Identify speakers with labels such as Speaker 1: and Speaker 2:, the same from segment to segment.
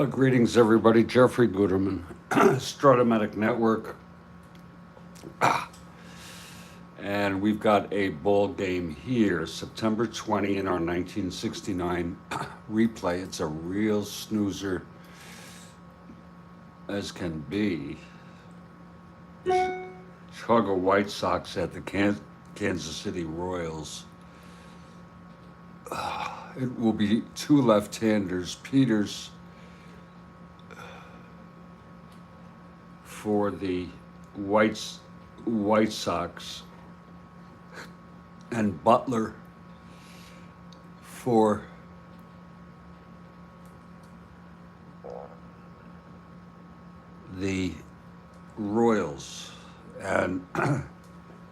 Speaker 1: Greetings, everybody. Jeffrey Guterman, Strat-O-Matic Network. And we've got a ball game here, September 20 in our 1969 replay. It's a real snoozer as can be. Chicago White Sox at the Kansas City Royals. It will be two left-handers. Peters for the White Sox and Butler for the Royals. And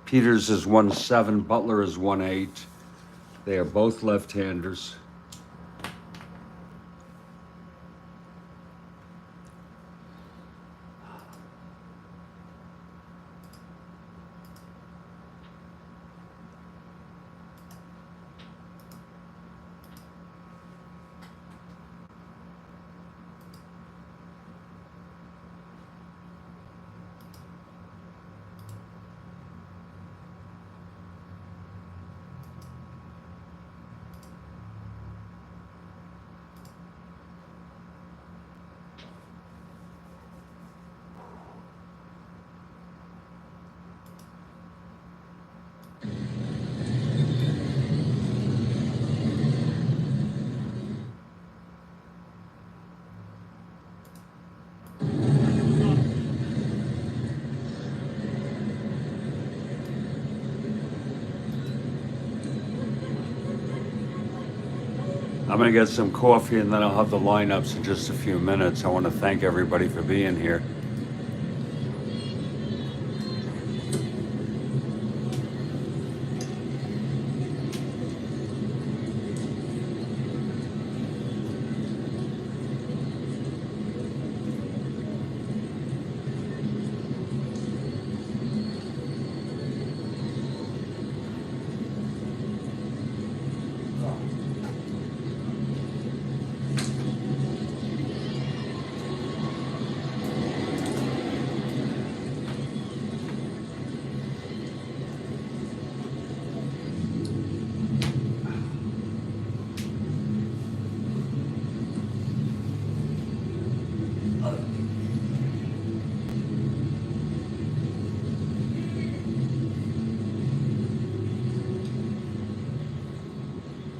Speaker 1: Peters is 1-7, Butler is 1-8. They are both left-handers. I'm going to get some coffee and then I'll have the lineups in just a few minutes. I want to thank everybody for being here.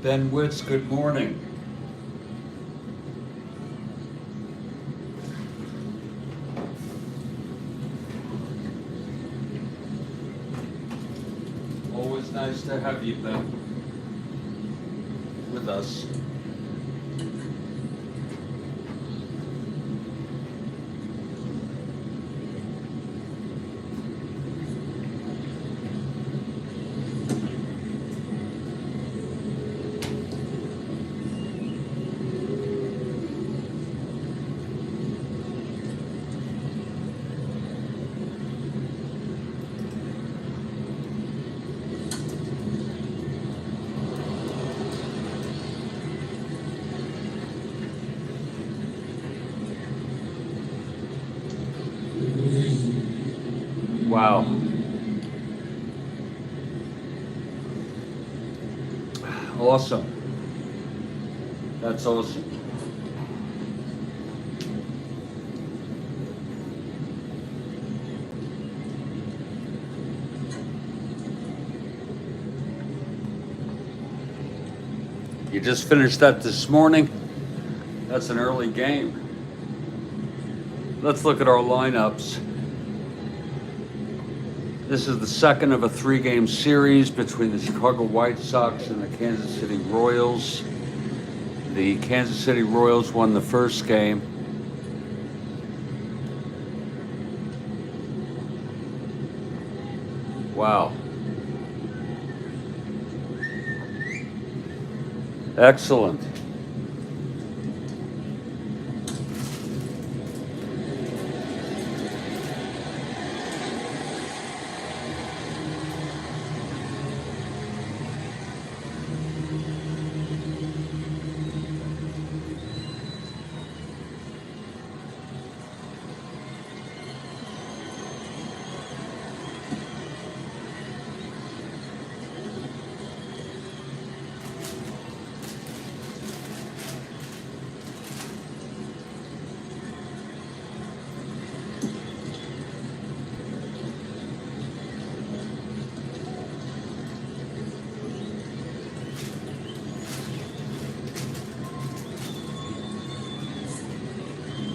Speaker 1: Ben Witz, good morning. Always nice to have you, Ben, with us. Wow. Awesome. That's awesome. You just finished that this morning? That's an early game. Let's look at our lineups. This is the second of a three-game series between the Chicago White Sox and the Kansas City Royals. The Kansas City Royals won the first game. Wow. Excellent.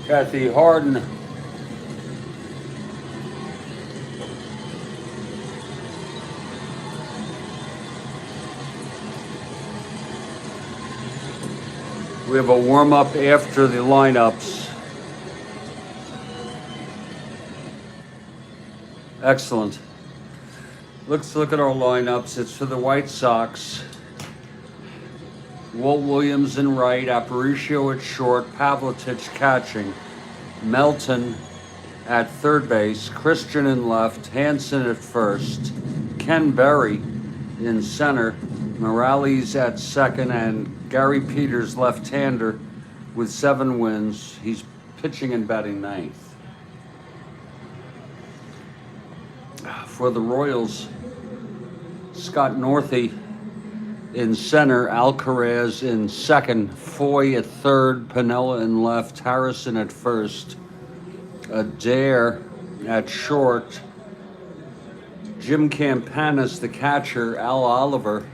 Speaker 1: Kathy Harden. We have a warm-up after the lineups. Excellent. Let's look at our lineups. It's for the White Sox. Walt Williams in right, Aparicio at short, Pavlitic catching, Melton at third base, Christian in left, Hansen at first, Ken Berry in center, Morales at second, and Gary Peters, left-hander, with 7 wins. He's pitching and batting ninth. For the Royals, Scott Northey in center, Alcaraz in second, Foy at third, Piniella in left, Harrison at first, Adair at short, Jim Campanis, the catcher, Al Oliver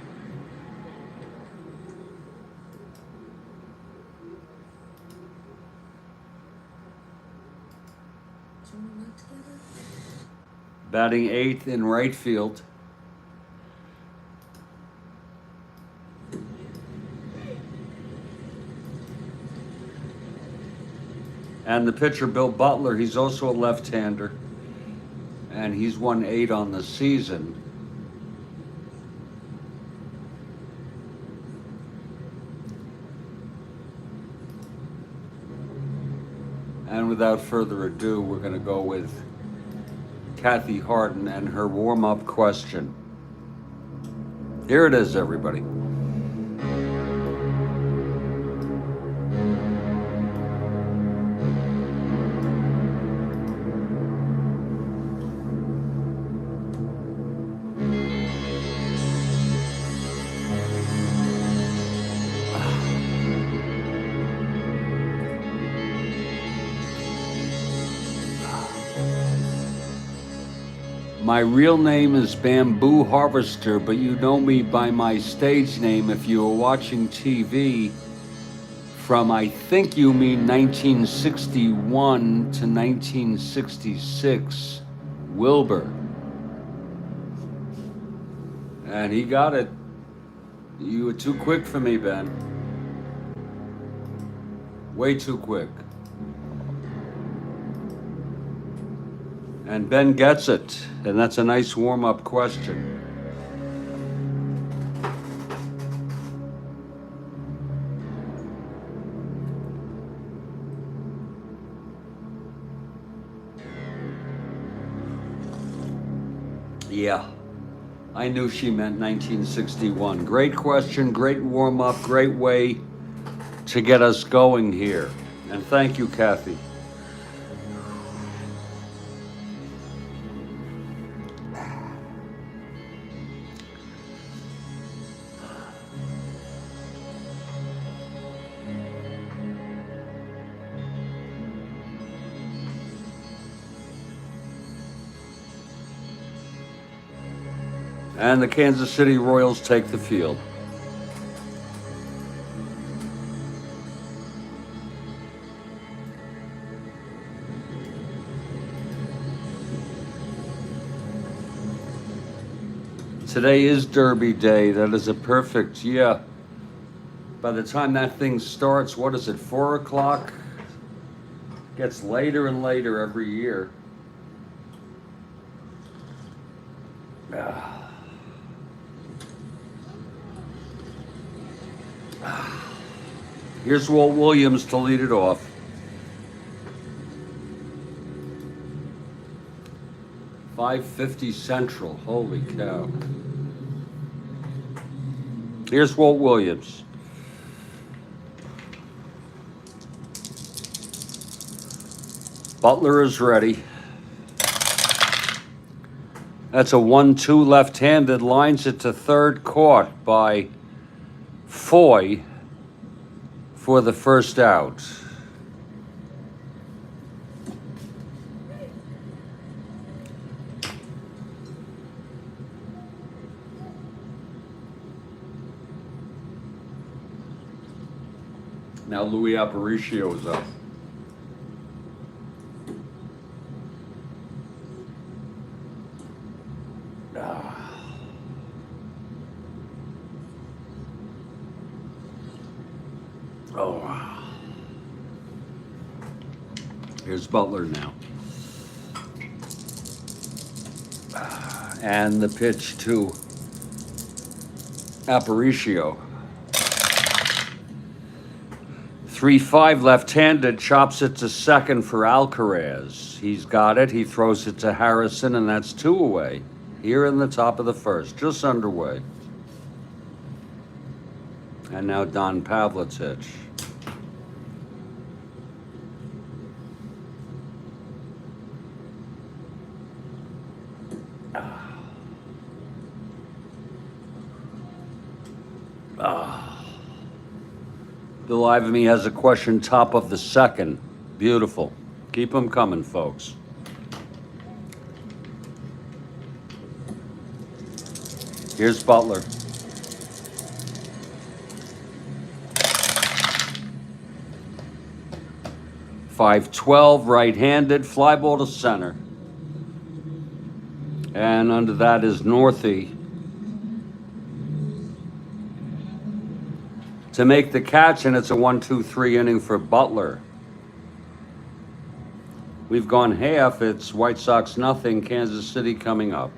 Speaker 1: batting 8th in right field. And the pitcher, Bill Butler, he's also a left-hander, and he's won 8 on the season. And without further ado, we're going to go with Kathy Harden and her warm-up question. Here it is, everybody. My real name is Bamboo Harvester, but you know me by my stage name if you were watching TV from, I think you mean 1961 to 1966, Wilbur. And he got it. You were too quick for me, Ben. Way too quick. And Ben gets it, and that's a nice warm-up question. Yeah, I knew she meant 1961. Great question, great warm-up, great way to get us going here. And thank you, Kathy. And the Kansas City Royals take the field. Today is Derby Day. That is a perfect, yeah. By the time that thing starts, what is it, 4 o'clock? Gets later and later every year. Here's Walt Williams to lead it off. .550 Central, holy cow. Here's Walt Williams. Butler is ready. That's a 1-2 left-handed, lines it to third, caught by Foy for the first out. Now Louis Aparicio is up. Oh, here's Butler now. And the pitch to Aparicio. 3-5 left-handed, chops it to second for Alcaraz. He's got it. He throws it to Harrison, and that's 2 away. Here in the top of the first, just underway. And now Don Pavlitic. Bill Ivamy has a question, top of the second. Beautiful. Keep them coming, folks. Here's Butler. .512, right-handed, fly ball to center. And under that is Northey to make the catch, and it's a 1-2-3 inning for Butler. We've gone half. It's White Sox nothing, Kansas City coming up.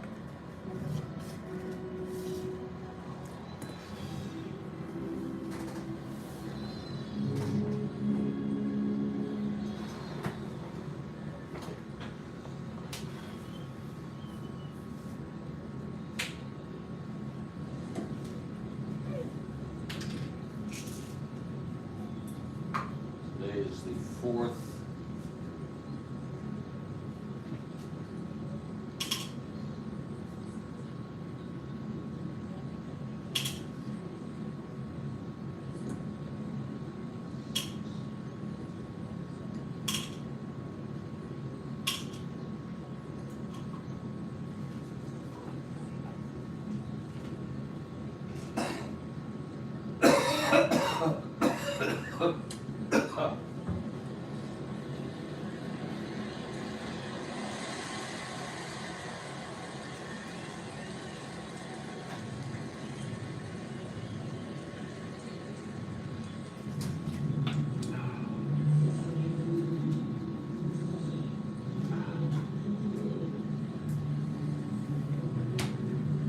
Speaker 1: Today is the 4th.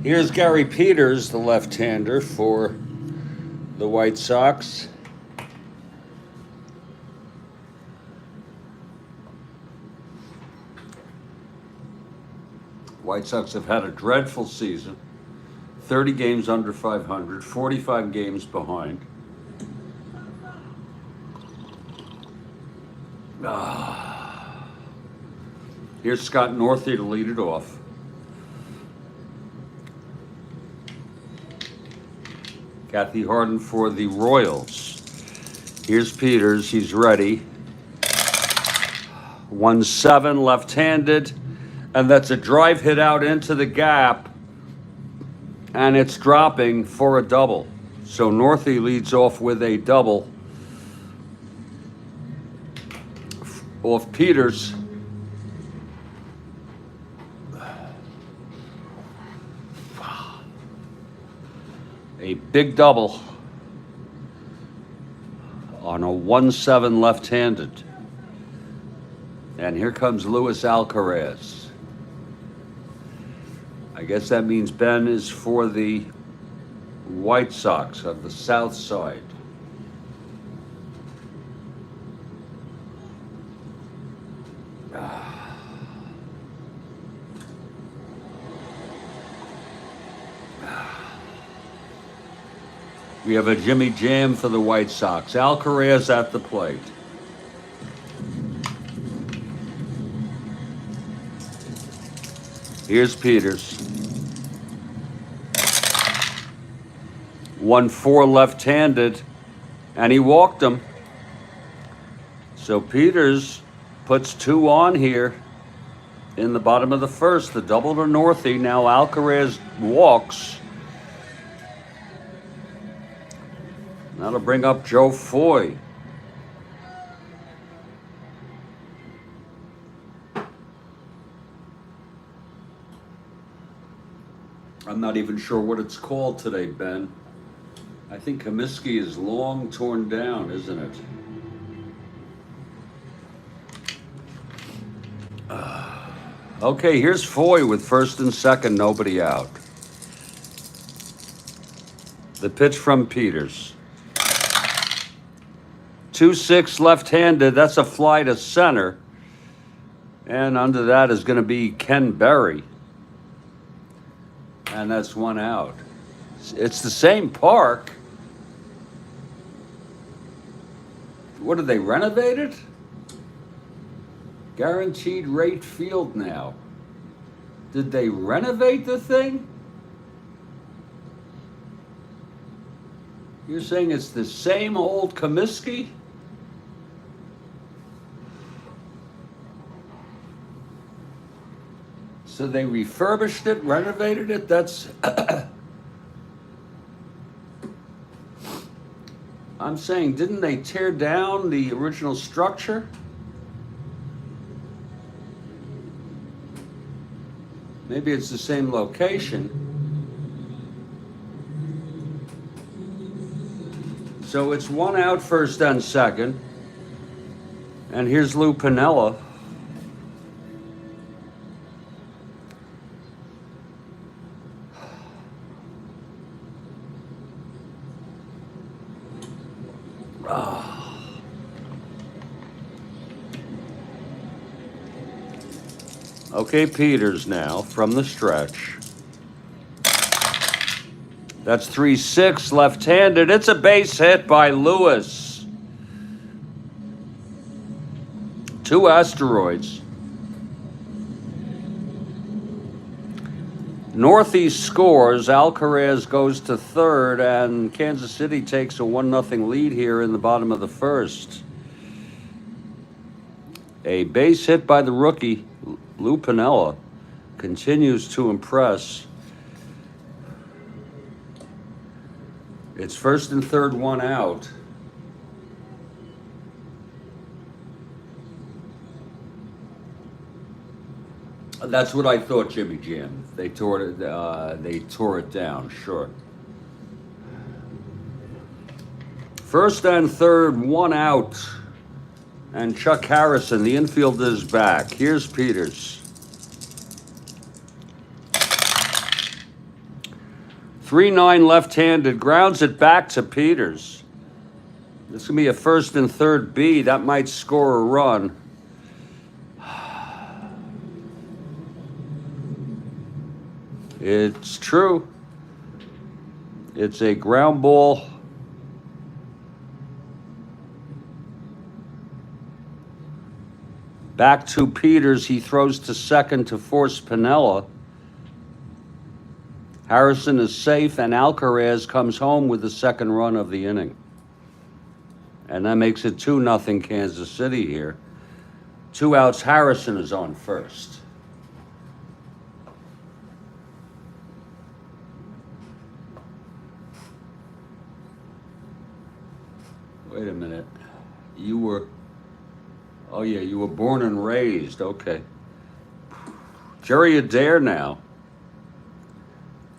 Speaker 1: Here's Gary Peters, the left-hander for the White Sox. White Sox have had a dreadful season. 30 games under 500, 45 games behind. Here's Scott Northey to lead it off. Kathy Harden for the Royals. Here's Peters, he's ready. 1-7 left-handed, and that's a drive hit out into the gap, and it's dropping for a double. So Northey leads off with a double off Peters. A big double on a 1-7 left-handed. And here comes Luis Alcaraz. I guess that means Ben is for the White Sox of the South Side. We have a Jimmy Jam for the White Sox. Alcaraz at the plate. Here's Peters. 1-4 left-handed, and he walked him. So Peters puts 2 on here in the bottom of the first. The double to Northey. Now Alcaraz walks. That'll bring up Joe Foy. I'm not even sure what it's called today, Ben. I think Comiskey is long torn down, isn't it? Okay, here's Foy with first and second, nobody out. The pitch from Peters. 2-6 left-handed, that's a fly to center. And under that is going to be Ken Berry. And that's one out. It's the same park. What, did they renovate it? Guaranteed rate field now. Did they renovate the thing? You're saying it's the same old Comiskey? So they refurbished it, renovated it? That's... I'm saying, didn't they tear down the original structure? Maybe it's the same location. So it's one out, first and second. And here's Lou Piniella. Okay, Peters now from the stretch. That's 3-6 left-handed. It's a base hit by Lewis. 2 asteroids. Northeast scores. Alcaraz goes to third, and Kansas City takes a 1-0 lead here in the bottom of the first. A base hit by the rookie, Lou Piniella, continues to impress. It's first and third, one out. That's what I thought, Jimmy Jam. They tore it down, sure. First and third, one out. And Chuck Harrison, the infield, is back. Here's Peters. 3-9 left-handed, grounds it back to Peters. This is going to be a first and third B. That might score a run. It's true. It's a ground ball. Back to Peters. He throws to second to force Piniella. Harrison is safe, and Alcaraz comes home with the second run of the inning. And that makes it 2-0 Kansas City here. 2 outs, Harrison is on first. Wait a minute. You were... Oh, yeah, you were born and raised. Okay. Jerry Adair now.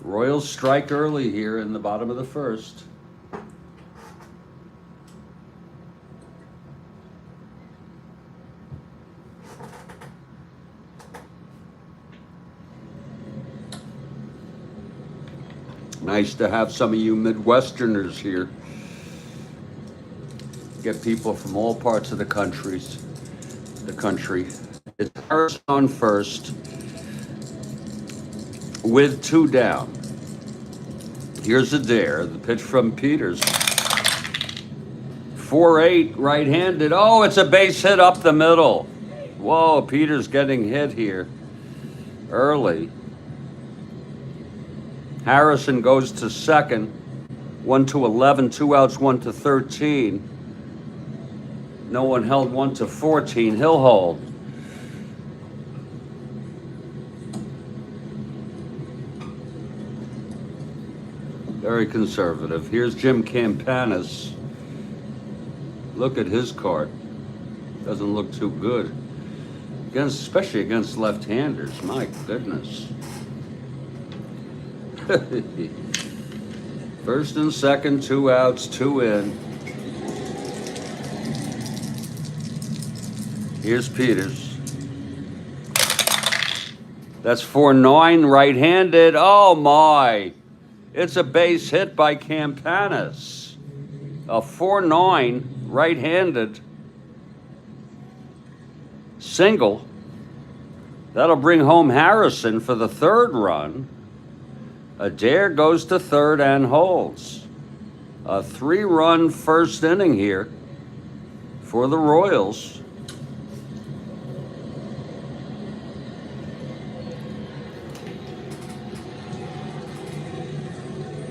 Speaker 1: Royals strike early here in the bottom of the first. Nice to have some of you Midwesterners here. Get people from all parts of the country. It's Harrison on first with 2 down. Here's Adair, the pitch from Peters. 4-8 right-handed. Oh, it's a base hit up the middle. Whoa, Peters getting hit here early. Harrison goes to second. 1-11, 2 outs, 1-13. No one held 1-14. He'll hold. Very conservative. Here's Jim Campanis. Look at his card. Doesn't look too good. Especially against left-handers. My goodness. First and second, 2 outs, 2 in. Here's Peters. That's 4-9 right-handed. Oh my! It's a base hit by Campanis. A 4-9 right-handed single. That'll bring home Harrison for the 3rd run. Adair goes to 3rd and holds. A 3-run first inning here for the Royals.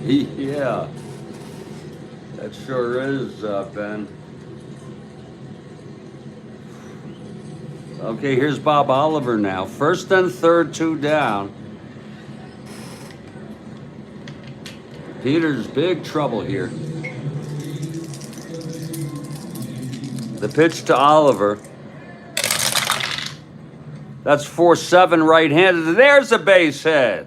Speaker 1: Yeah, that sure is, Ben. Okay, here's Bob Oliver now. First and third, 2 down. Peters, big trouble here. The pitch to Oliver. That's 4-7 right-handed. There's a base hit.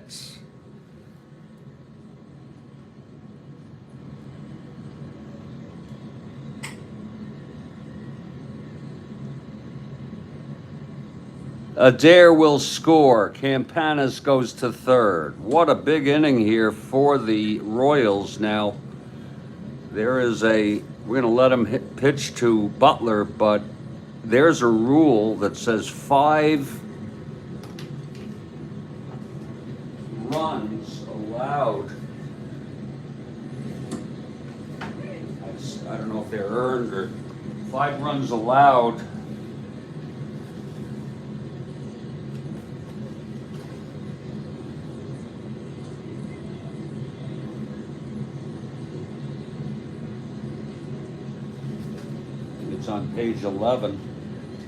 Speaker 1: Adair will score. Campanis goes to 3rd. What a big inning here for the Royals. Now, we're going to let him pitch to Butler, but there's a rule that says 5 runs allowed. I don't know if they're earned or 5 runs allowed. On page 11,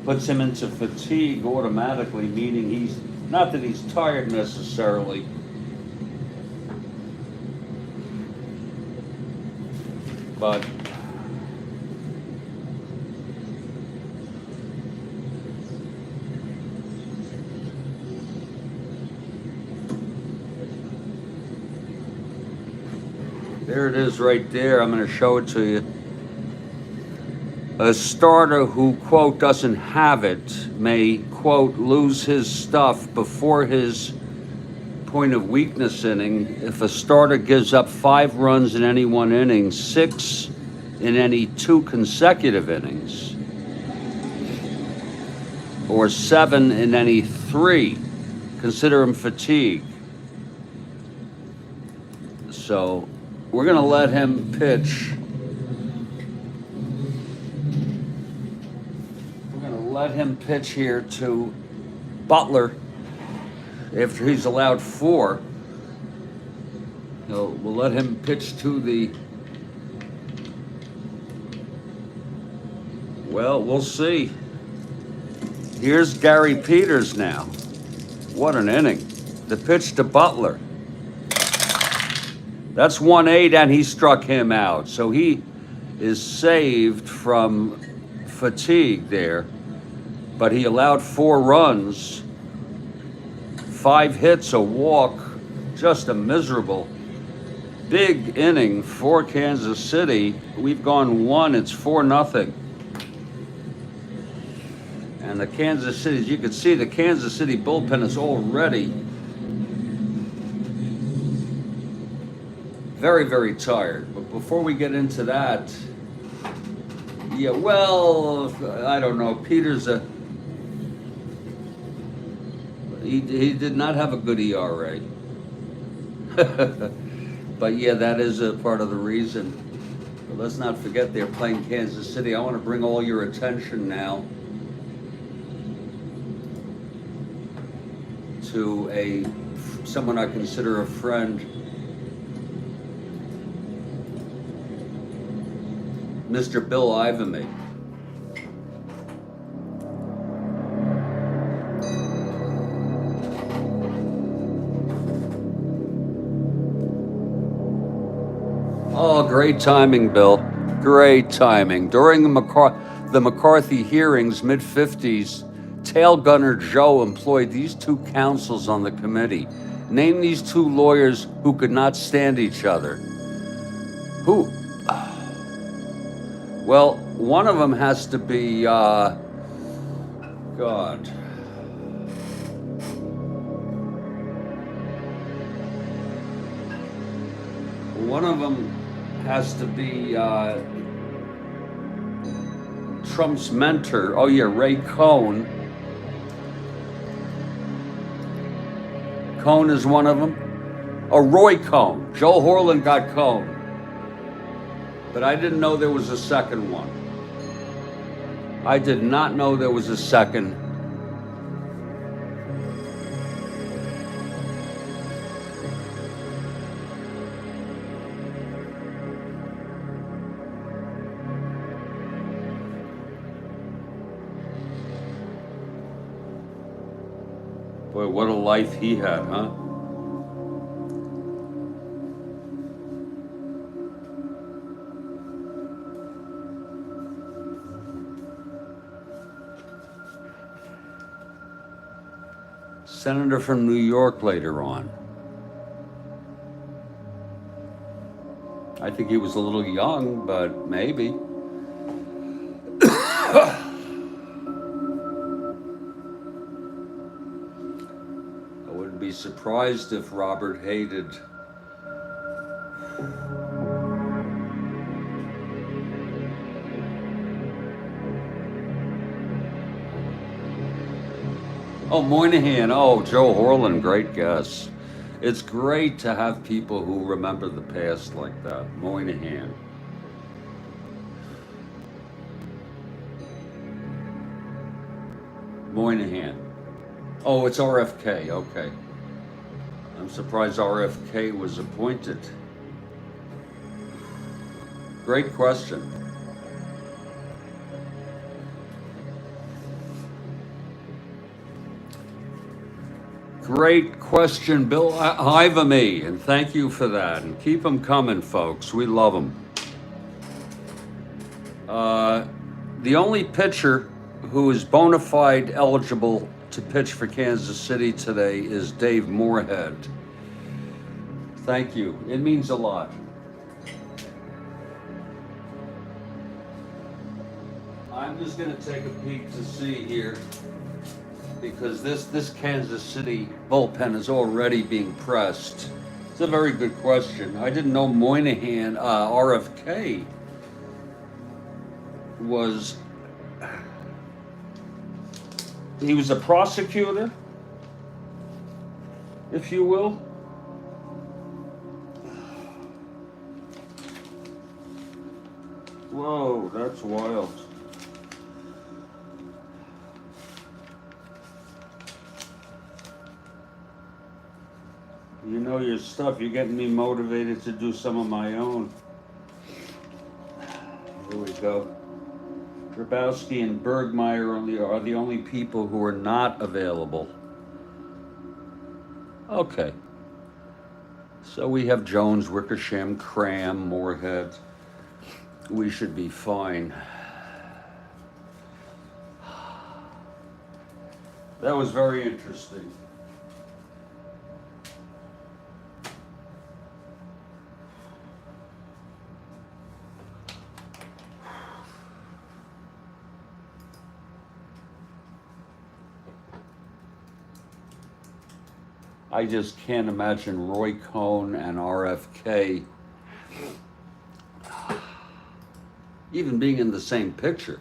Speaker 1: puts him into fatigue automatically, meaning he's not that he's tired necessarily, but there it is right there. I'm going to show it to you. A starter who, quote, doesn't have it may, quote, lose his stuff before his point of weakness inning. If a starter gives up 5 runs in any one inning, 6 in any 2 consecutive innings, or 7 in any 3, consider him fatigue. So we're going to let him pitch. Let him pitch here to Butler. If he's allowed 4, we'll let him pitch to the. Well, we'll see. Here's Gary Peters now. What an inning. The pitch to Butler. That's 1-8, and he struck him out. So he is saved from fatigue there. But he allowed 4 runs, 5 hits, a walk, just a miserable big inning for Kansas City. We've gone 1, it's 4-0. And the Kansas City, as you can see, the Kansas City bullpen is already very, very tired. But before we get into that, yeah, well, I don't know. Peters, he did not have a good ERA. But yeah, that is a part of the reason. But let's not forget they're playing Kansas City. I want to bring all your attention now to someone I consider a friend, Mr. Bill Ivamy. Oh, great timing, Bill. Great timing. During the McCarthy hearings, mid-50s, tail gunner Joe employed these 2 counsels on the committee. Name these 2 lawyers who could not stand each other. Who? Well, one of them has to be, God. One of them has to be Trump's mentor. Oh, yeah, Ray Cohn. Cohn is one of them. Oh, Roy Cohn. Joe Horland got Cohn. But I didn't know there was a second one. I did not know there was a second. Boy, what a life he had, huh? Senator from New York later on. I think he was a little young, but maybe. I wouldn't be surprised if Robert hated. Oh, Moynihan. Oh, Joe Horland, great guess. It's great to have people who remember the past like that. Moynihan. Moynihan. Oh, it's RFK. Okay. I'm surprised RFK was appointed. Great question. Great question, Bill Ivamy, and thank you for that. And keep them coming, folks. We love them. The only pitcher who is bona fide eligible to pitch for Kansas City today is Dave Moorhead. Thank you. It means a lot. I'm just going to take a peek to see here, because this Kansas City bullpen is already being pressed. It's a very good question. I didn't know Moynihan, RFK, he was a prosecutor, if you will. Whoa, that's wild. You know your stuff. You're getting me motivated to do some of my own. Here we go. Grabowski and Bergmeyer are the only people who are not available. Okay. So we have Jones, Wickersham, Cram, Moorhead. We should be fine. That was very interesting. I just can't imagine Roy Cohn and RFK even being in the same picture.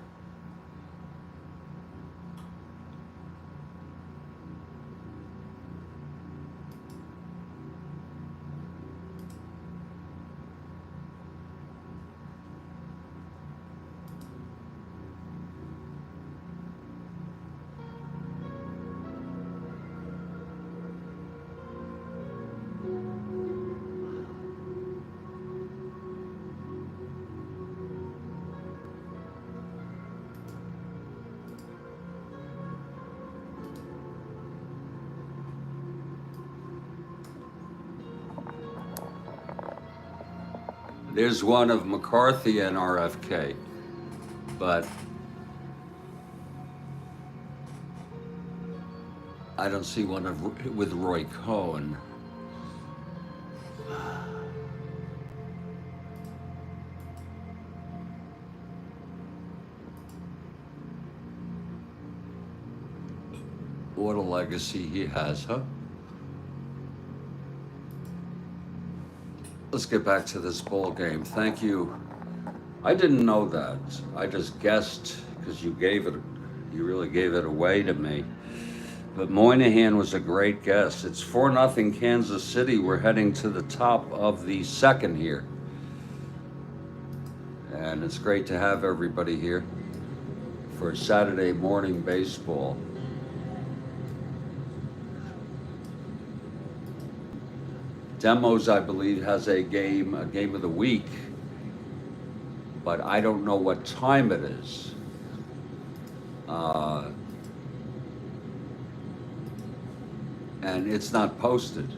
Speaker 1: There's one of McCarthy and RFK, but I don't see one with Roy Cohn. What a legacy he has, huh? Let's get back to this ball game. Thank you. I didn't know that. I just guessed because you really gave it away to me. But Moynihan was a great guess. It's 4-0 Kansas City. We're heading to the top of the second here. And it's great to have everybody here for Saturday morning baseball. Demos, I believe, has a game of the week, but I don't know what time it is. And it's not posted.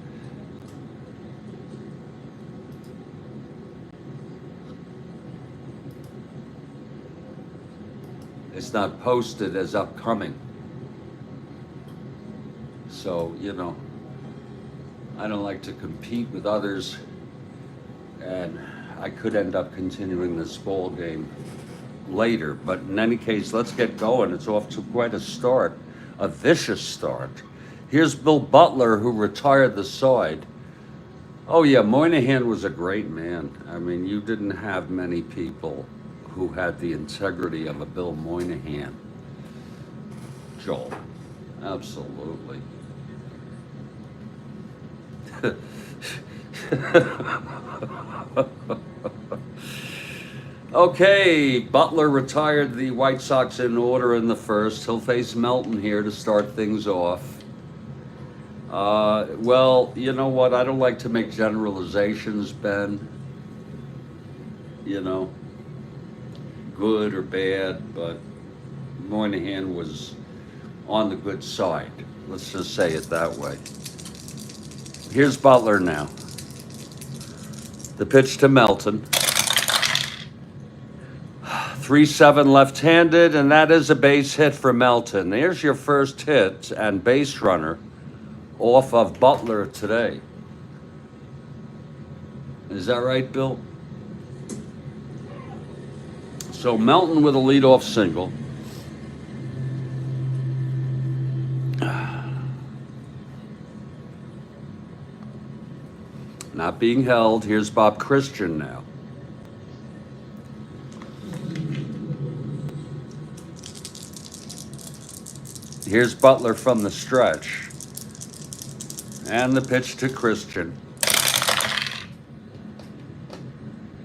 Speaker 1: It's not posted as upcoming. So, you know, I don't like to compete with others, and I could end up continuing this ball game later. But in any case, let's get going. It's off to quite a start, a vicious start. Here's Bill Butler, who retired the side. Oh yeah, Moynihan was a great man. I mean, you didn't have many people who had the integrity of a Bill Moynihan. Joel, absolutely. Okay, Butler retired the White Sox in order in the first. He'll face Melton here to start things off. Well, you know what? I don't like to make generalizations, Ben. You know, good or bad, but Moynihan was on the good side. Let's just say it that way. Here's Butler now. The pitch to Melton. 3-7 left-handed, and that is a base hit for Melton. There's your first hit and base runner off of Butler today. Is that right, Bill? So Melton with a leadoff single. Not being held. Here's Bob Christian now. Here's Butler from the stretch. And the pitch to Christian.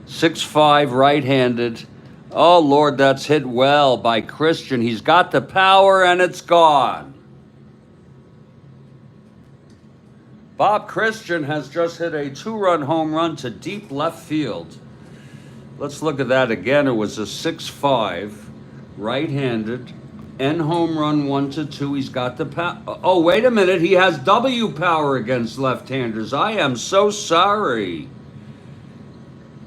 Speaker 1: 6-5 right-handed. Oh, Lord, that's hit well by Christian. He's got the power, and it's gone. Bob Christian has just hit a 2-run home run to deep left field. Let's look at that again. It was a 6-5 right-handed. End home run 1-2. He's got the power. Oh, wait a minute. He has W power against left-handers. I am so sorry.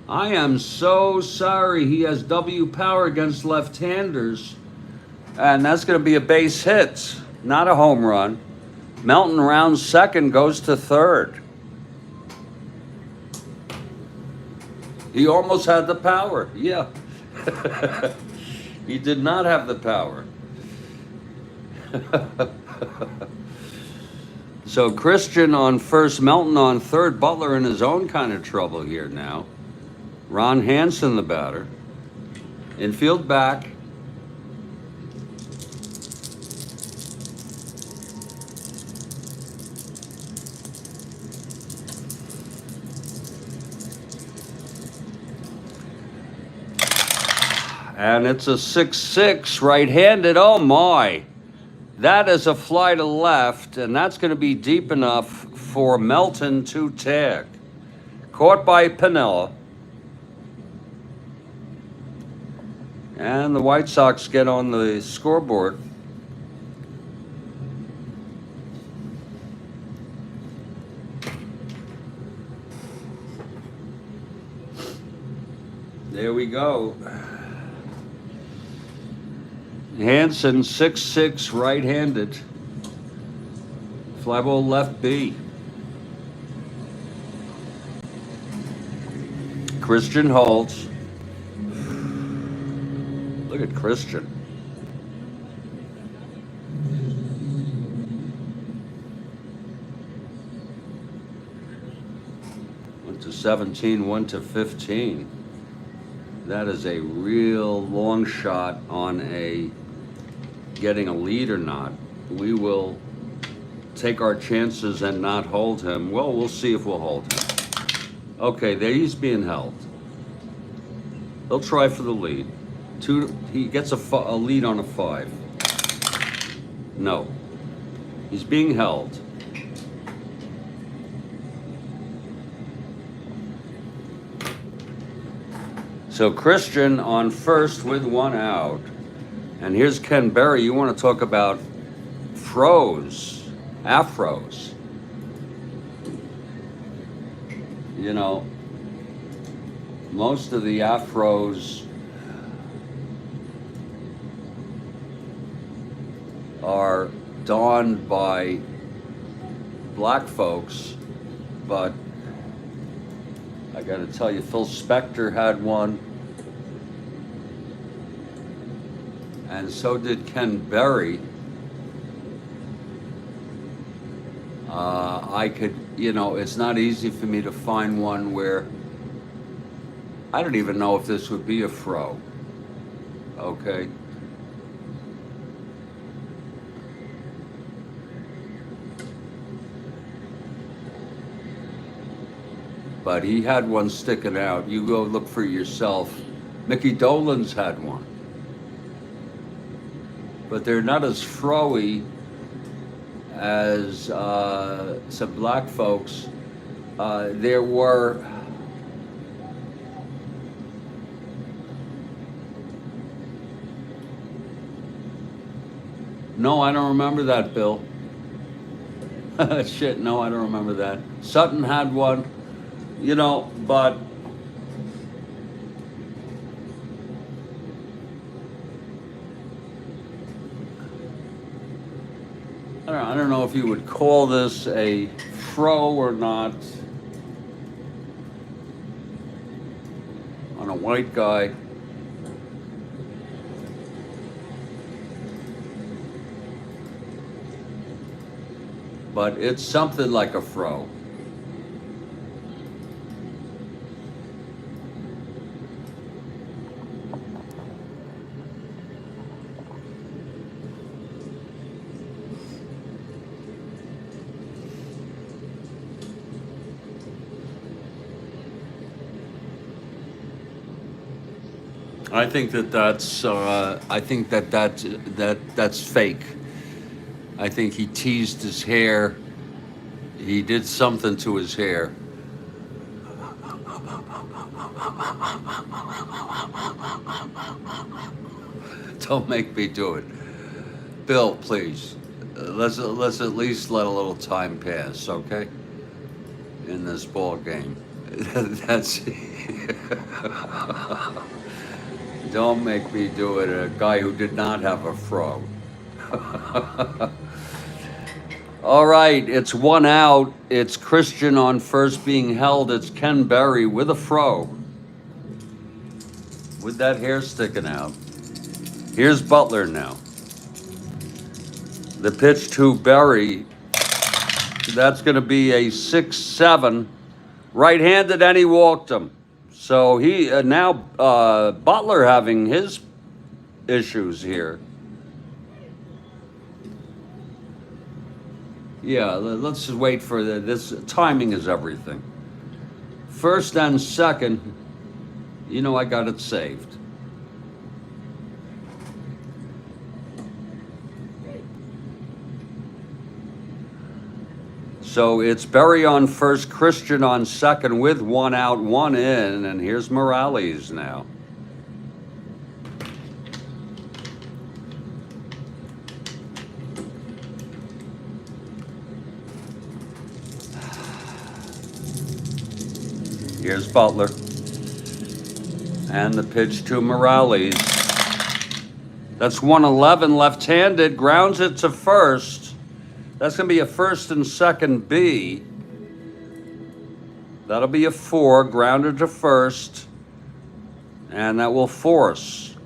Speaker 1: I am so sorry. He has W power against left-handers. And that's going to be a base hit, not a home run. Melton rounds second, goes to third. He almost had the power. Yeah. He did not have the power. So Christian on first, Melton on third. Butler in his own kind of trouble here now. Ron Hansen, the batter. Infield back. And it's a 6-6 right-handed. Oh my. That is a fly to left, and that's going to be deep enough for Melton to tag. Caught by Piniella. And the White Sox get on the scoreboard. There we go. Hansen, 6-6, right-handed. Fly ball left B. Christian holds. Look at Christian. 17 went to 15. That is a real long shot on a getting a lead or not. We will take our chances and not hold him. Well, we'll see if we'll hold him. Okay, there he's being held. He'll try for the lead. He gets a lead on a 5. No. He's being held. So Christian on first with 1 out. And here's Ken Berry. You want to talk about afros. You know, most of the afros are donned by black folks, but I got to tell you, Phil Spector had one, and so did Ken Berry. I could, it's not easy for me to find one where I don't even know if this would be a fro. Okay. But he had one sticking out. You go look for yourself. Mickey Dolenz had one. But they're not as fro-y as some black folks. There were no, I don't remember that, Bill. Shit, no, I don't remember that. Sutton had one, but I don't know if you would call this a fro or not on a white guy. But it's something like a fro. I think that's fake. I think he teased his hair. He did something to his hair. Don't make me do it. Bill, please. Let's at least let a little time pass, okay? In this ball game. That's Don't make me do it, a guy who did not have a fro. All right, it's 1 out. It's Christian on first being held. It's Ken Berry with a fro, with that hair sticking out. Here's Butler now. The pitch to Berry, that's going to be a 6-7. Right-handed, and he walked him. So he now Butler having his issues here. Yeah, let's just wait for this. Timing is everything. First and second, I got it saved. So it's Berry on first, Christian on second with 1 out, 1 in, and here's Morales now. Here's Butler. And the pitch to Morales. That's 111 left-handed, grounds it to first. That's going to be a first and second B. That'll be a 4, grounded to first. And that will force.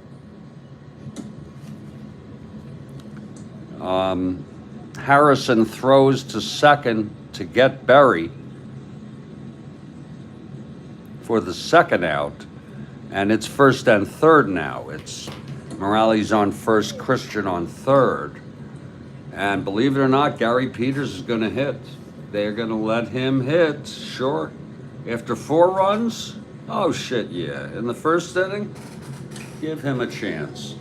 Speaker 1: Harrison throws to second to get Berry. for the second out. And it's first and third now. It's Morales on first, Christian on third. And believe it or not, Gary Peters is going to hit. They're going to let him hit, sure. After 4 runs? Oh, shit, yeah. In the first inning? Give him a chance.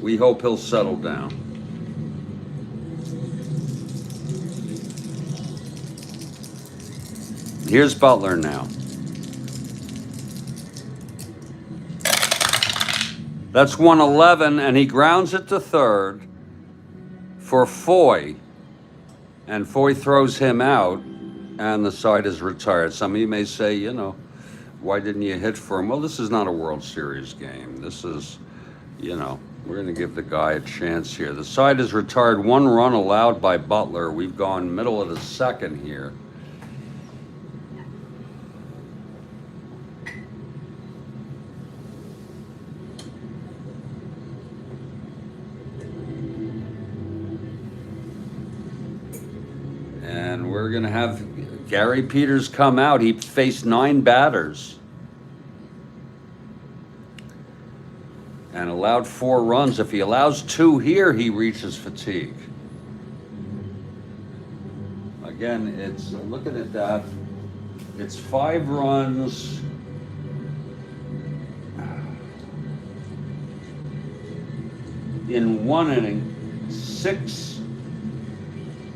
Speaker 1: We hope he'll settle down. Here's Butler now. That's 111, and he grounds it to third for Foy. And Foy throws him out, and the side is retired. Some of you may say, you know, why didn't you hit for him? Well, this is not a World Series game. This is, you know, we're going to give the guy a chance here. The side is retired. 1 run allowed by Butler. We've gone middle of the second here. And we're going to have Gary Peters come out. He faced 9 batters and allowed 4 runs. If he allows 2 here, he reaches fatigue. Again, it's looking at that. It's 5 runs. In 1 inning, 6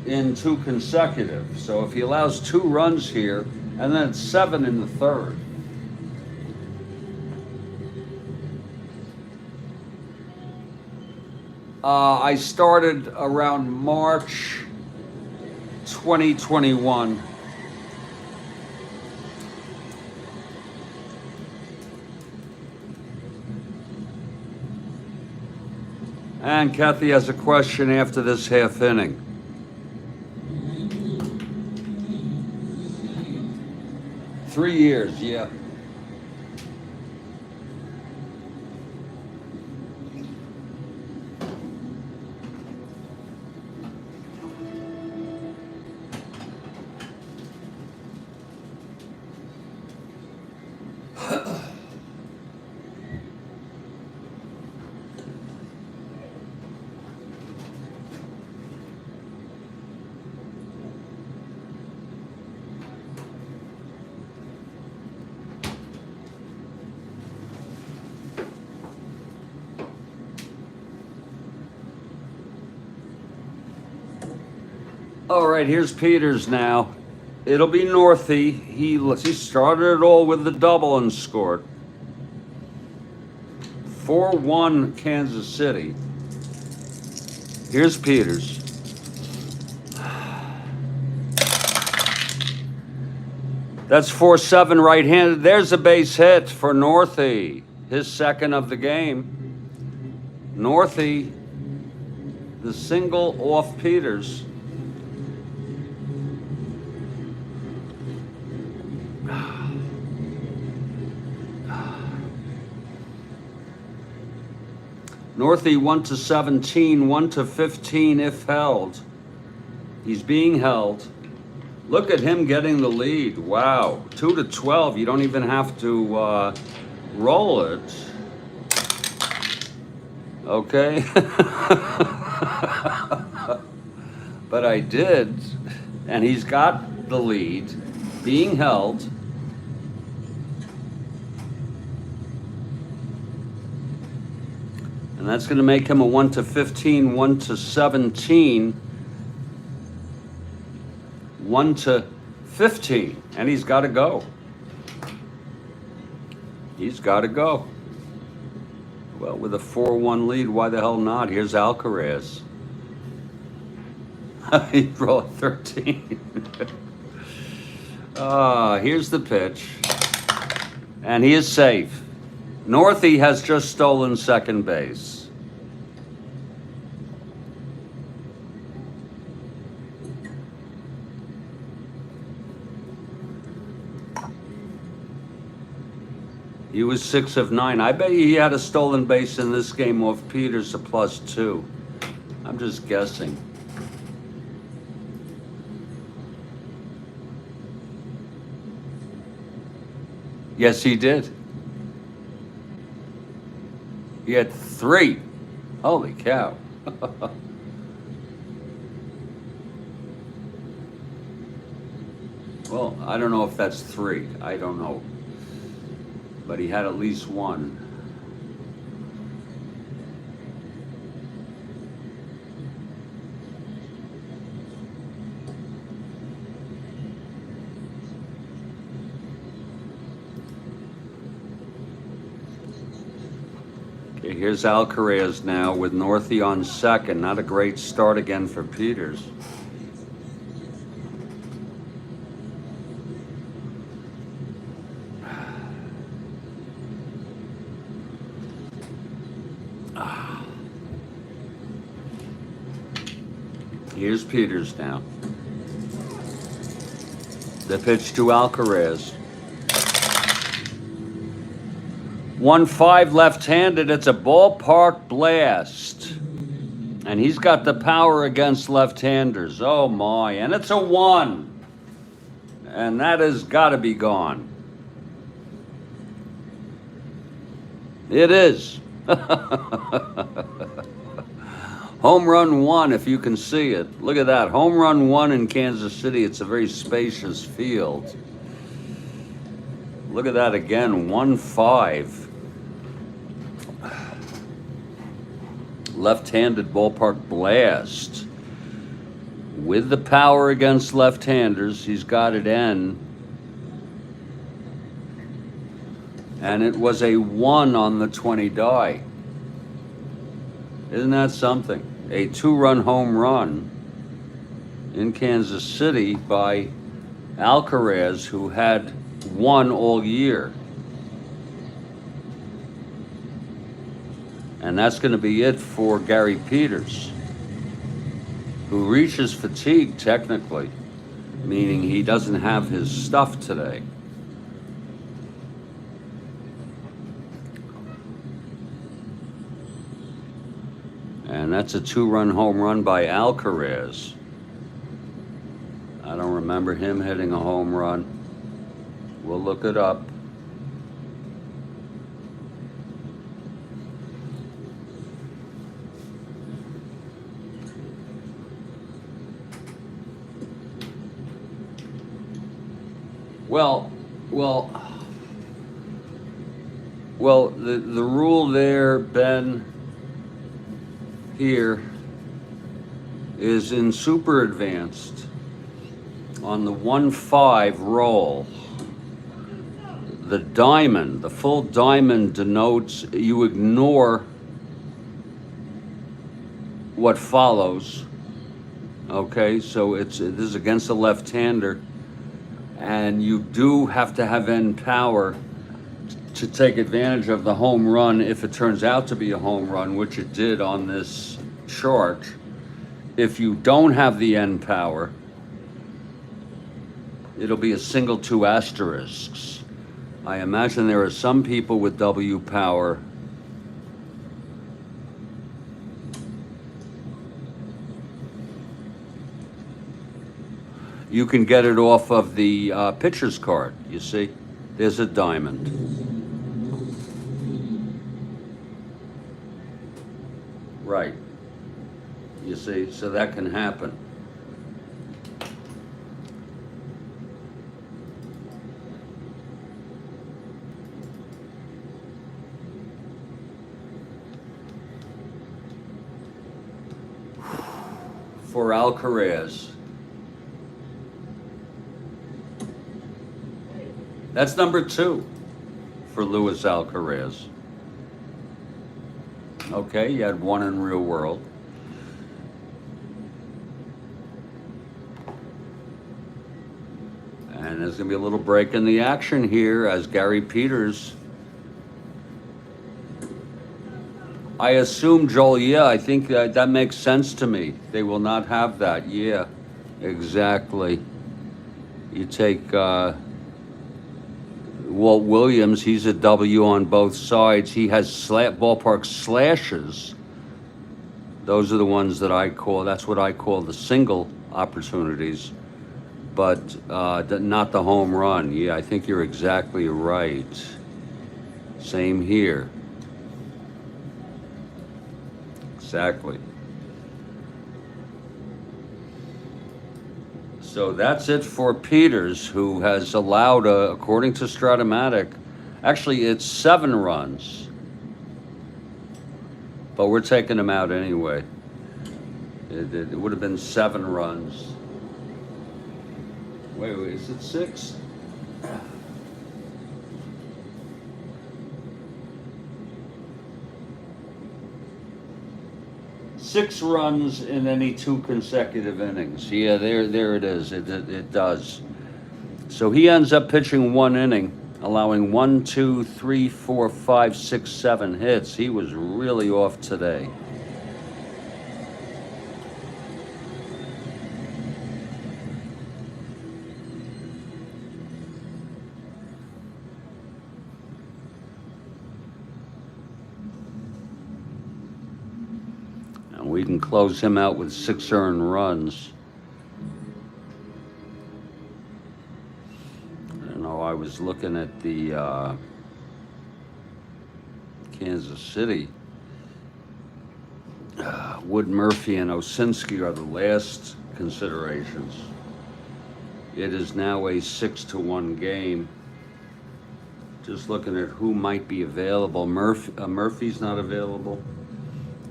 Speaker 1: in 2 consecutive. So if he allows 2 runs here, and then it's 7 in the third. I started around March 2021. And Kathy has a question after this half inning. Three years, yeah. All right, here's Peters now. It'll be Northey. He started it all with the double and scored. 4-1 Kansas City. Here's Peters. That's 4-7 right-handed. There's a base hit for Northey. His second of the game. Northey, the single off Peters. Northey 1-17, 1-15 if held. He's being held. Look at him getting the lead. Wow, 2-12. You don't even have to roll it. Okay. But I did, and he's got the lead, being held. And that's going to make him a 1-15, 1-17, 1-15. And he's got to go. He's got to go. Well, with a 4-1 lead, why the hell not? Here's Alcaraz. He rolled 13. Here's the pitch. And he is safe. Northey has just stolen second base. He was 6 of 9. I bet he had a stolen base in this game off Peters, a +2. I'm just guessing. Yes, he did. He had 3. Holy cow. Well, I don't know if that's 3. I don't know. But he had at least 1. Okay, here's Alcaraz now with Northey on second. Not a great start again for Peters. Here's Peters now. The pitch to Alcaraz. 1-5 left-handed. It's a ballpark blast. And he's got the power against left-handers. Oh my. And it's a 1. And that has got to be gone. It is. Home run 1, if you can see it. Look at that. Home run 1 in Kansas City. It's a very spacious field. Look at that again. 1-5. Left-handed ballpark blast. With the power against left-handers, he's got it in. And it was a 1 on the 20 die. Isn't that something? A 2-run home run in Kansas City by Alcaraz, who had 1 all year. And that's going to be it for Gary Peters, who reaches fatigue technically, meaning he doesn't have his stuff today. And that's a 2-run home run by Alcaraz. I don't remember him hitting a home run. We'll look it up. Well, the rule there, Ben, here is in super advanced on the 1-5 roll. The diamond, the full diamond denotes you ignore what follows. Okay, so this is against a left-hander, and you do have to have end power to take advantage of the home run if it turns out to be a home run, which it did on this chart. If you don't have the end power, it'll be a single 2 asterisks. I imagine there are some people with W power you can get it off of the pitcher's card. You see, there's a diamond. Right. You see, so that can happen. For Alcaraz. That's number 2 for Luis Alcaraz. Okay, you had 1 in real world. And there's going to be a little break in the action here as Gary Peters. I assume, Joel, yeah, I think that makes sense to me. They will not have that. Yeah, exactly. You take Walt Williams, he's a W on both sides. He has ballpark slashes. Those are the ones that I call, that's what I call the single opportunities. but not the home run. Yeah, I think you're exactly right. Same here. Exactly. So that's it for Peters, who has allowed, according to Strat-O-Matic, actually it's 7 runs, but we're taking him out anyway. It would have been 7 runs. Wait, is it 6? Six runs in any 2 consecutive innings. Yeah, there it is. It does. So he ends up pitching 1 inning, allowing 1, 2, 3, 4, 5, 6, 7 hits. He was really off today. And we can close him out with 6 earned runs. I was looking at the Kansas City. Wood, Murphy, and Osinski are the last considerations. It is now a 6-1 game. Just looking at who might be available. Murphy's not available.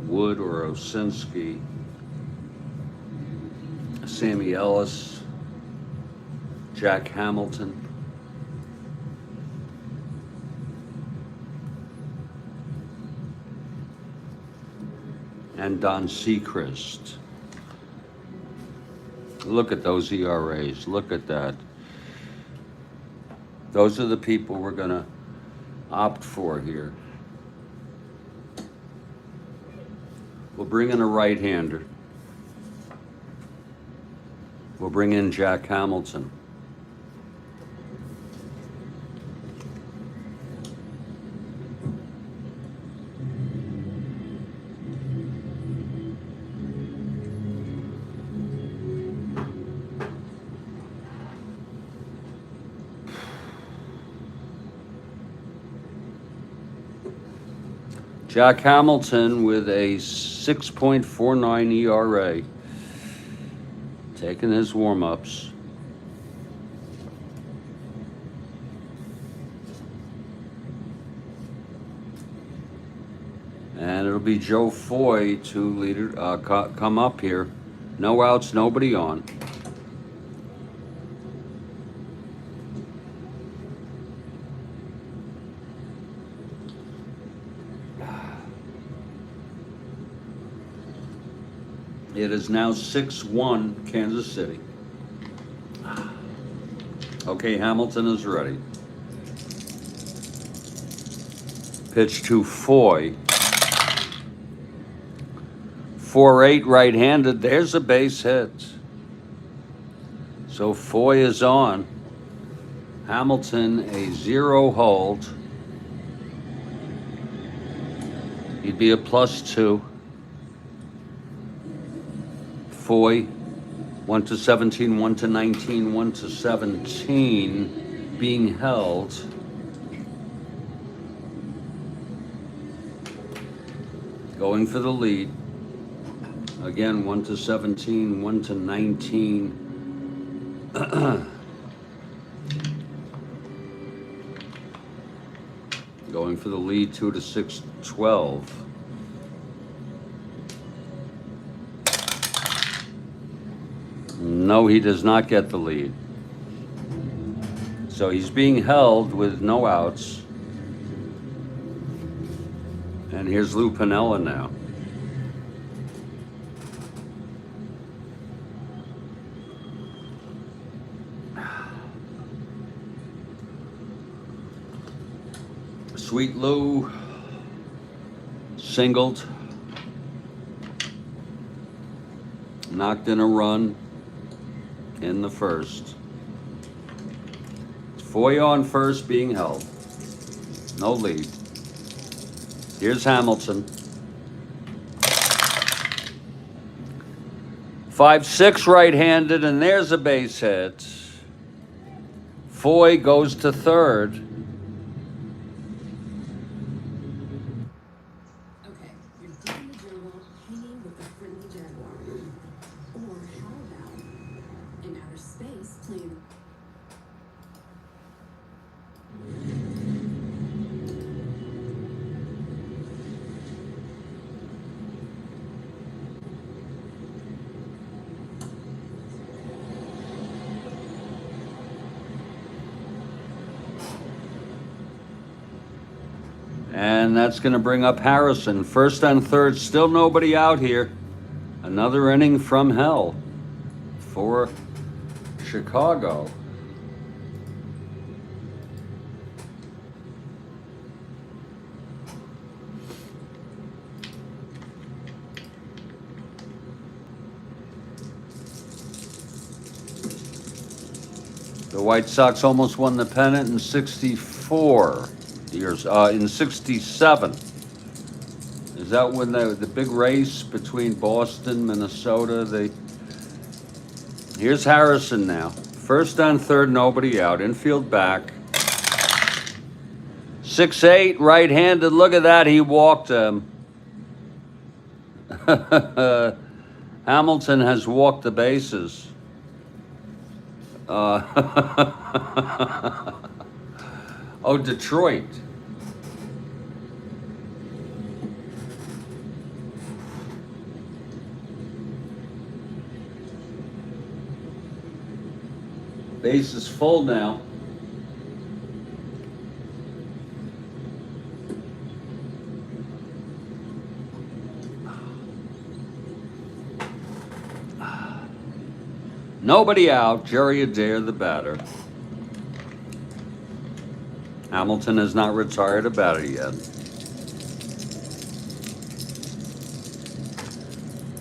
Speaker 1: Wood or Osinski. Sammy Ellis. Jack Hamilton. And Don Seacrest. Look at those ERAs. Look at that. Those are the people we're going to opt for here. We'll bring in a right-hander. We'll bring in Jack Hamilton. Jack Hamilton with a 6.49 ERA, taking his warm-ups. And it'll be Joe Foy to lead it, come up here. No outs, nobody on. It is now 6-1 Kansas City. Okay, Hamilton is ready. Pitch to Foy. 4-8 right-handed. There's a base hit. So Foy is on. Hamilton a 0 hold. He'd be a +2. Foy, 1-17, 1-19, 1-17, being held. Going for the lead. Again, 1-17, 1-19. Going for the lead, 2-6, 12. No, he does not get the lead. So he's being held with no outs. And here's Lou Piniella now. Sweet Lou singled, knocked in a run in the first. Foy on first, being held. No lead. Here's Hamilton. 5-6 right-handed, and there's a base hit. Foy goes to third.
Speaker 2: Okay, you're deep in the jungle, hanging with the friendly jaguar. Or how about in outer space playing?
Speaker 1: And that's going to bring up Harrison. First and third, still nobody out here. Another inning from hell for Chicago. The White Sox almost won the pennant in 64 years, in 67. Is that when the big race between Boston, Minnesota, here's Harrison now. First on third, nobody out. Infield back. 6-8, right-handed. Look at that, he walked him. Hamilton has walked the bases. Oh, Detroit. Base is full now. Nobody out. Jerry Adair, the batter. Hamilton has not retired a batter yet.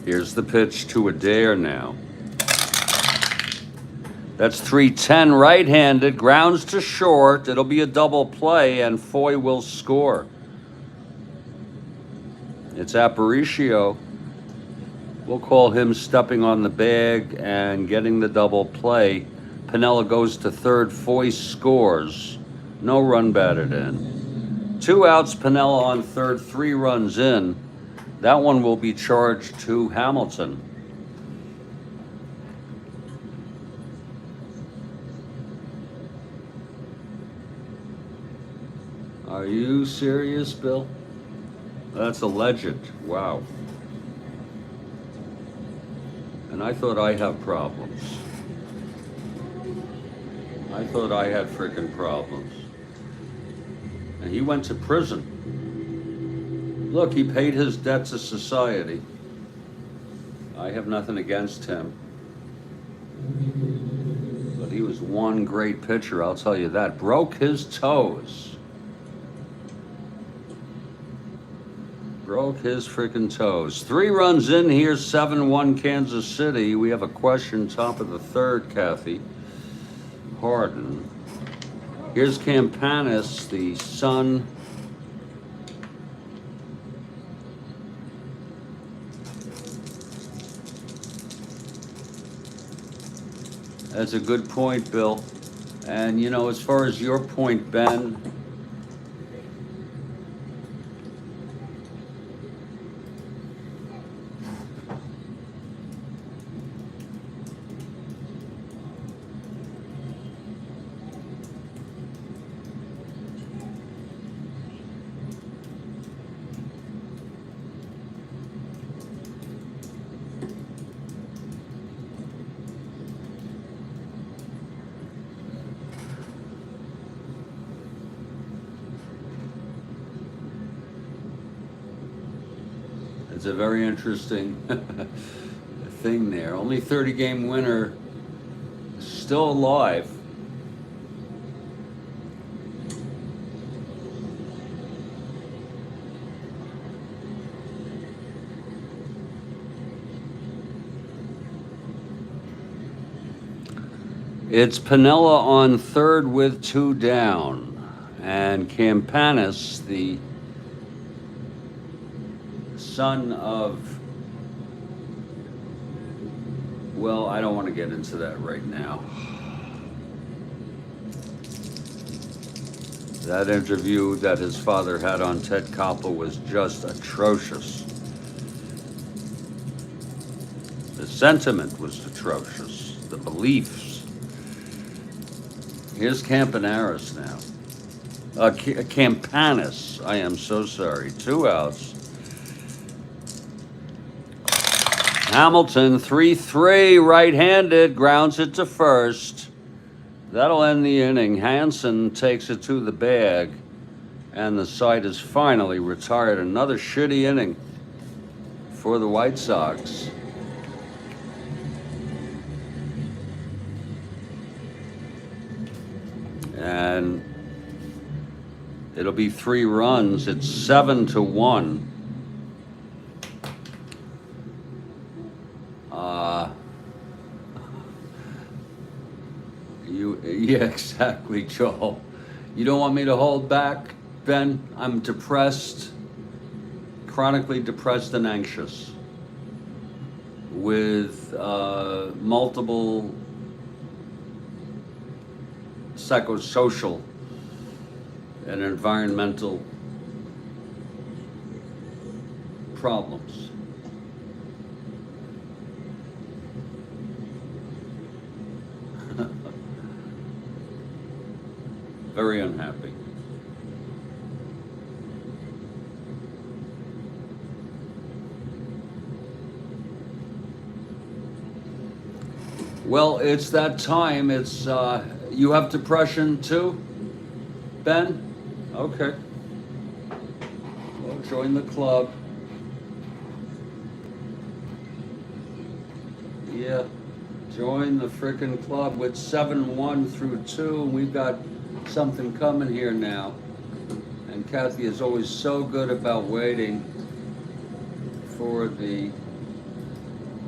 Speaker 1: Here's the pitch to Adair now. That's 3-10 right-handed, grounds to short. It'll be a double play, and Foy will score. It's Aparicio. We'll call him stepping on the bag and getting the double play. Piniella goes to third, Foy scores. No run batted in. 2 outs, Piniella on third, 3 runs in. That one will be charged to Hamilton. Are you serious, Bill? That's a legend. Wow. And I thought I have problems. I thought I had freaking problems. And he went to prison. Look, he paid his debt to society. I have nothing against him. But he was one great pitcher, I'll tell you that. Broke his toes. Broke his freaking toes. 3 runs in here, 7-1 Kansas City. We have a question, top of the third, Kathy. Harden. Here's Campanis, the son. That's a good point, Bill. And, you know, as far as your point, Ben, it's a very interesting thing there. Only 30-game winner still alive. It's Piniella on third with 2 down. And Campanis, the son of Well, I don't want to get into that right now. That interview that his father had on Ted Koppel was just atrocious. The sentiment was atrocious. The beliefs. Here's Campaneris now. Campanis. I am so sorry. 2 outs. Hamilton, 3-3, right-handed, grounds it to first. That'll end the inning. Hansen takes it to the bag, and the side is finally retired. Another shitty inning for the White Sox. And it'll be 3 runs. It's 7-1. Yeah, exactly, Joel. You don't want me to hold back, Ben? I'm depressed, chronically depressed and anxious, with multiple psychosocial and environmental problems. Very unhappy. Well, it's that time. It's you have depression too, Ben? Okay. Well, join the club. Yeah, join the frickin' club with 7-1 through 2, and we've got something coming here now. And Kathy is always so good about waiting for the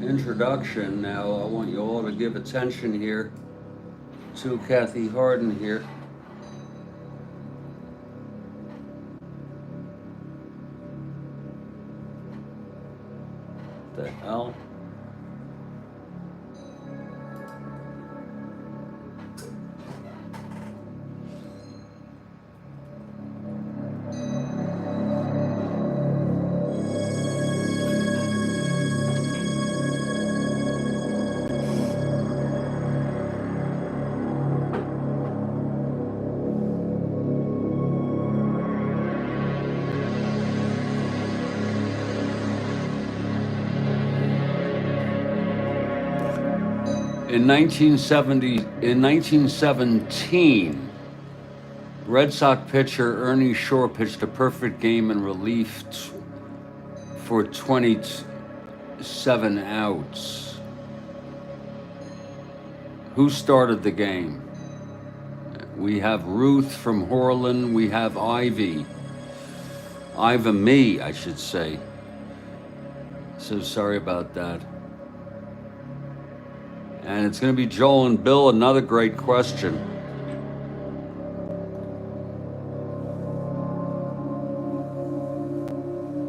Speaker 1: introduction. Now I want you all to give attention here to Kathy Harden here. The hell? In 1917, Red Sox pitcher Ernie Shore pitched a perfect game in relief for 27 outs. Who started the game? We have Ruth from Horlin. We have Ivy. Me, I should say. So sorry about that. And it's going to be Joel and Bill, another great question.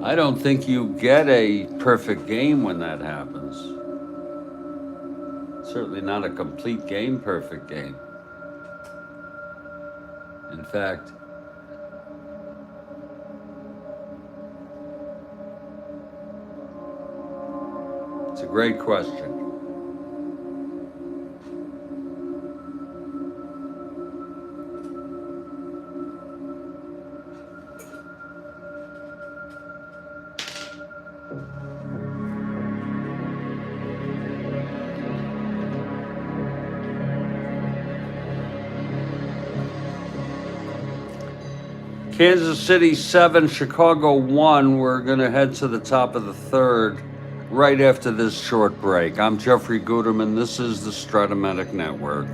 Speaker 1: I don't think you get a perfect game when that happens. Certainly not a complete game, perfect game. In fact, it's a great question. Kansas City 7, Chicago 1. We're going to head to the top of the third right after this short break. I'm Jeffrey Guterman. This is the Strat-O-Matic Network.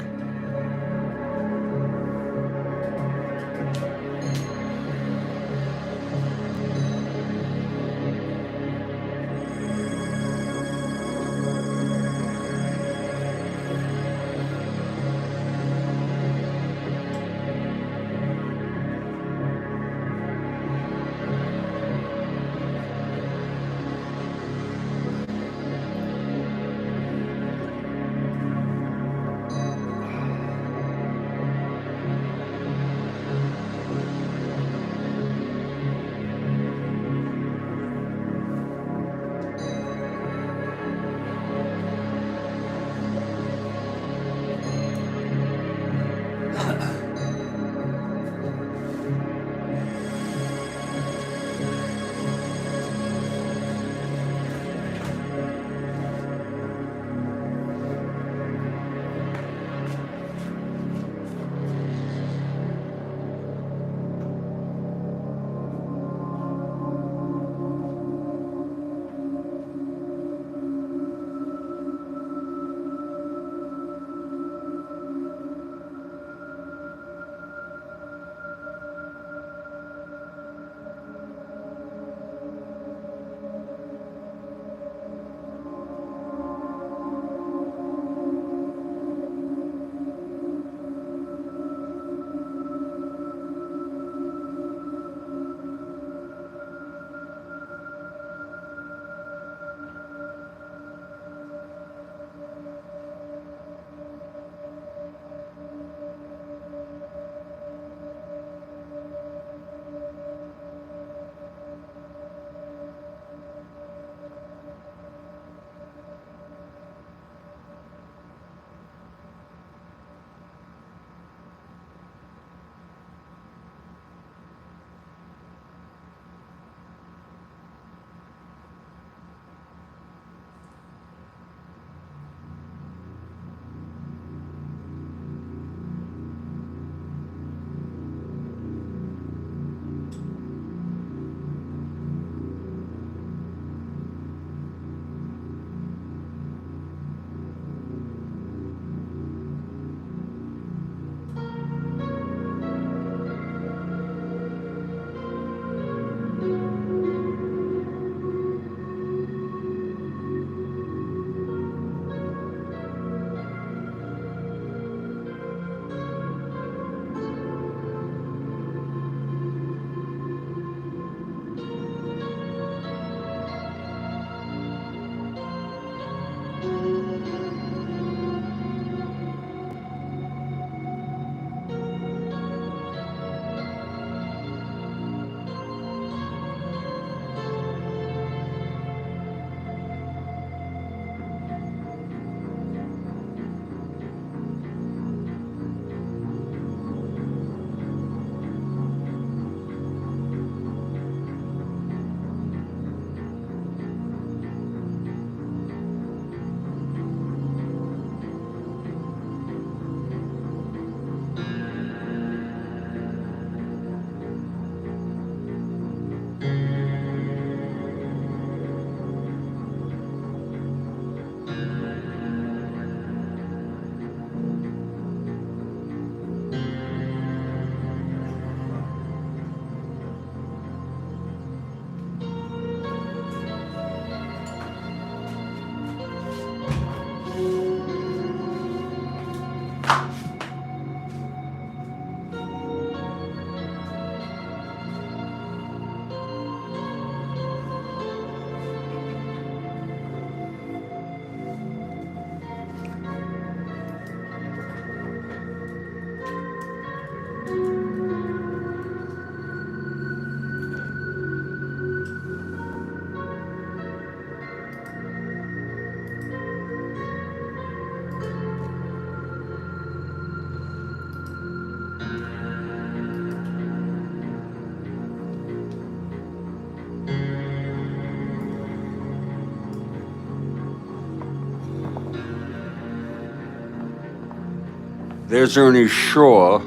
Speaker 1: There's Ernie Shaw.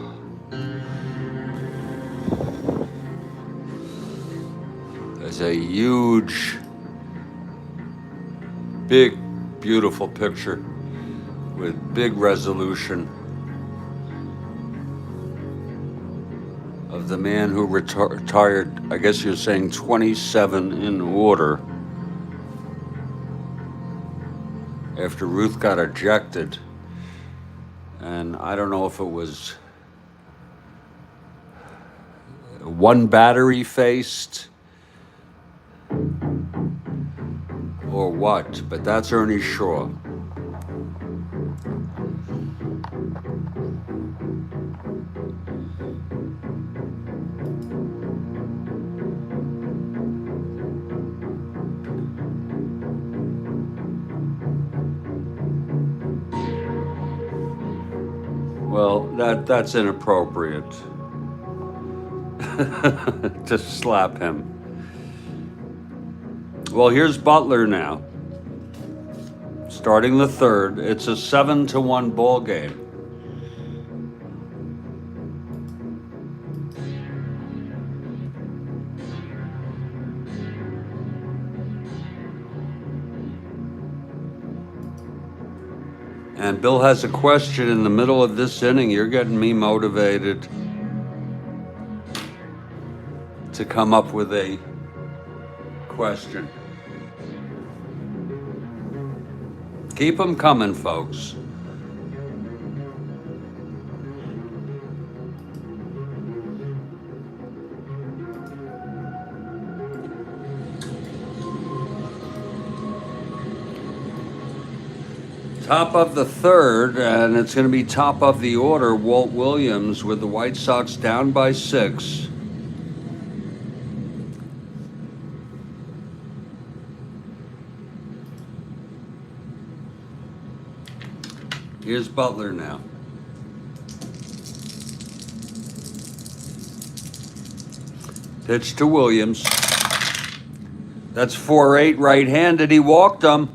Speaker 1: There's a huge, big, beautiful picture with big resolution of the man who retired, I guess you're saying 27 in order, after Ruth got ejected. And I don't know if it was one battery faced or what, but that's Ernie Shaw. Well, that's inappropriate to slap him. Well, here's Butler now, starting the third. It's a 7-1 ball game. And Bill has a question in the middle of this inning. You're getting me motivated to come up with a question. Keep them coming, folks. Top of the third, and it's going to be top of the order, Walt Williams, with the White Sox down by 6. Here's Butler now. Pitch to Williams. That's 4-8 right-handed. He walked him.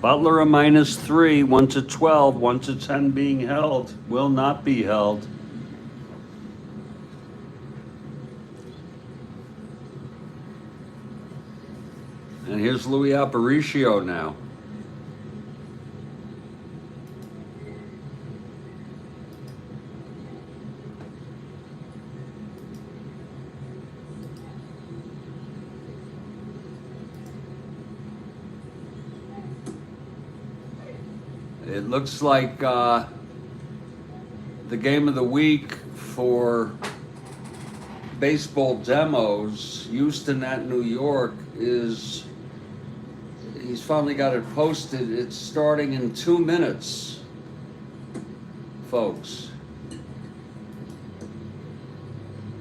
Speaker 1: Butler a -3, 1-12, 1-10 being held, will not be held. And here's Louis Aparicio now. It looks like the game of the week for baseball demos, Houston at New York, is, he's finally got it posted. It's starting in 2 minutes, folks.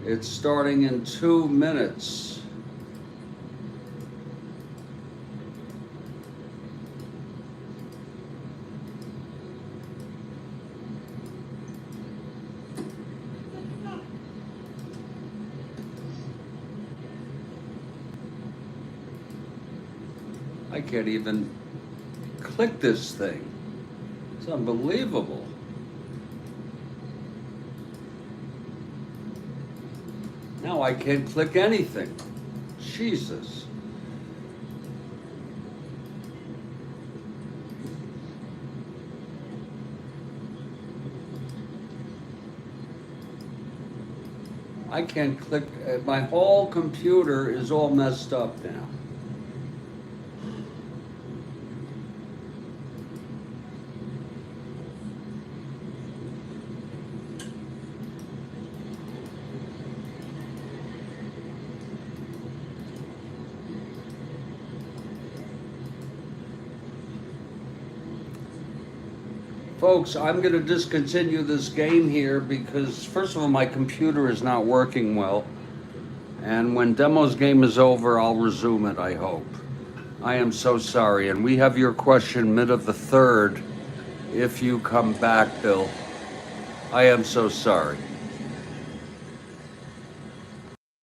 Speaker 1: It's starting in 2 minutes. I can't even click this thing. It's unbelievable. Now I can't click anything. Jesus. I can't click. My whole computer is all messed up now. Folks, I'm going to discontinue this game here because, first of all, my computer is not working well. And when Demo's game is over, I'll resume it, I hope. I am so sorry. And we have your question mid of the third if you come back, Bill. I am so sorry.